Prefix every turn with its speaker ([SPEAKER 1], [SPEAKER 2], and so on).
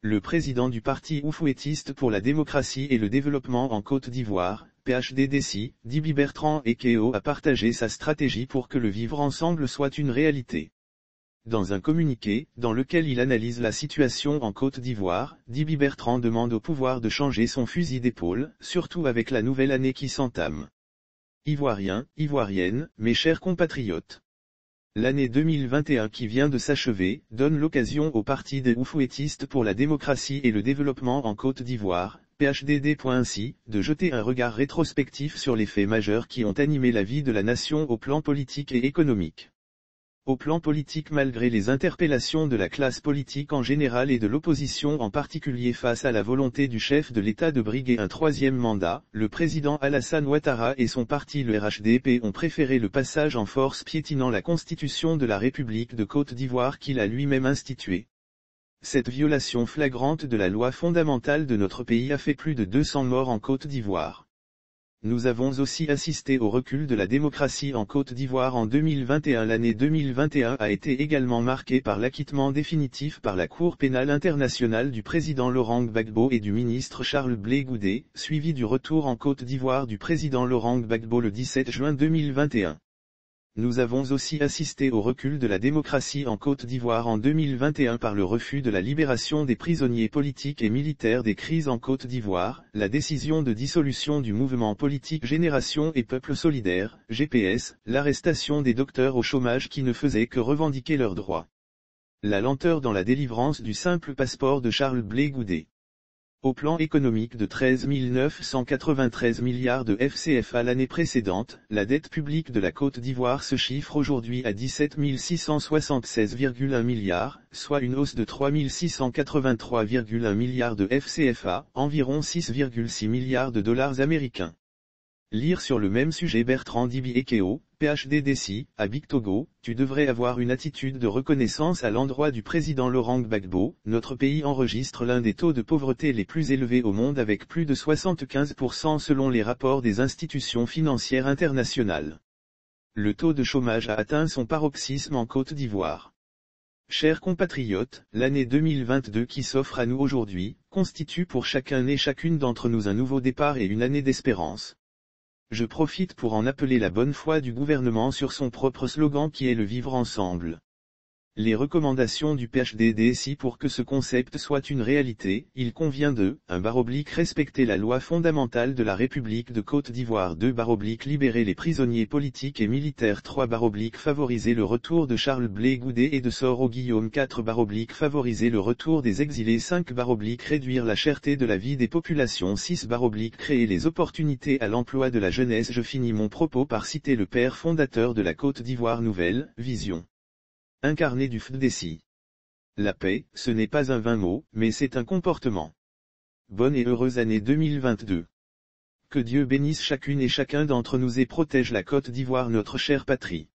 [SPEAKER 1] Le président du parti oufouettiste pour la démocratie et le développement en Côte d'Ivoire, PHDDC, Dibi Bertrand Ekeo a partagé sa stratégie pour que le vivre ensemble soit une réalité. Dans un communiqué, dans lequel il analyse la situation en Côte d'Ivoire, Dibi Bertrand demande au pouvoir de changer son fusil d'épaule, surtout avec la nouvelle année qui s'entame. Ivoiriens, Ivoiriennes, mes chers compatriotes. L'année 2021 qui vient de s'achever, donne l'occasion au Parti des oufouettistes pour la démocratie et le développement en Côte d'Ivoire, PHDD.ainsi, de jeter un regard rétrospectif sur les faits majeurs qui ont animé la vie de la nation au plan politique et économique. Au plan politique, malgré les interpellations de la classe politique en général et de l'opposition en particulier face à la volonté du chef de l'État de briguer un troisième mandat, le président Alassane Ouattara et son parti le RHDP ont préféré le passage en force piétinant la constitution de la République de Côte d'Ivoire qu'il a lui-même instituée. Cette violation flagrante de la loi fondamentale de notre pays a fait plus de 200 morts en Côte d'Ivoire. Nous avons aussi assisté au recul de la démocratie en Côte d'Ivoire en 2021. L'année 2021 a été également marquée par l'acquittement définitif par la Cour pénale internationale du président Laurent Gbagbo et du ministre Charles Blé Goudé, suivi du retour en Côte d'Ivoire du président Laurent Gbagbo le 17 juin 2021. Nous avons aussi assisté au recul de la démocratie en Côte d'Ivoire en 2021 par le refus de la libération des prisonniers politiques et militaires des crises en Côte d'Ivoire, la décision de dissolution du mouvement politique Génération et Peuple Solidaire, GPS, l'arrestation des docteurs au chômage qui ne faisaient que revendiquer leurs droits. La lenteur dans la délivrance du simple passeport de Charles Blé Goudé. Au plan économique de 13 993 milliards de FCFA l'année précédente, la dette publique de la Côte d'Ivoire se chiffre aujourd'hui à 17 676,1 milliards, soit une hausse de 3 683,1 milliards de FCFA, environ 6,6 milliards de dollars américains. Lire sur le même sujet Bertrand Dibi Ekeo, PHDDC, à Big Togo, tu devrais avoir une attitude de reconnaissance à l'endroit du président Laurent Gbagbo. Notre pays enregistre l'un des taux de pauvreté les plus élevés au monde avec plus de 75% selon les rapports des institutions financières internationales. Le taux de chômage a atteint son paroxysme en Côte d'Ivoire. Chers compatriotes, l'année 2022 qui s'offre à nous aujourd'hui, constitue pour chacun et chacune d'entre nous un nouveau départ et une année d'espérance. Je profite pour en appeler la bonne foi du gouvernement sur son propre slogan qui est le vivre ensemble. Les recommandations du PHDDC pour que ce concept soit une réalité, il convient de, 1 respecter la loi fondamentale de la République de Côte d'Ivoire, 2 libérer les prisonniers politiques et militaires, 3 favoriser le retour de Charles Blé Goudé et de Soro Guillaume, 4 favoriser le retour des exilés, 5 réduire la cherté de la vie des populations, 6 créer les opportunités à l'emploi de la jeunesse. Je finis mon propos par citer le père fondateur de la Côte d'Ivoire, nouvelle vision incarné du FDC. La paix, ce n'est pas un vain mot, mais c'est un comportement. Bonne et heureuse année 2022. Que Dieu bénisse chacune et chacun d'entre nous et protège la Côte d'Ivoire, notre chère patrie.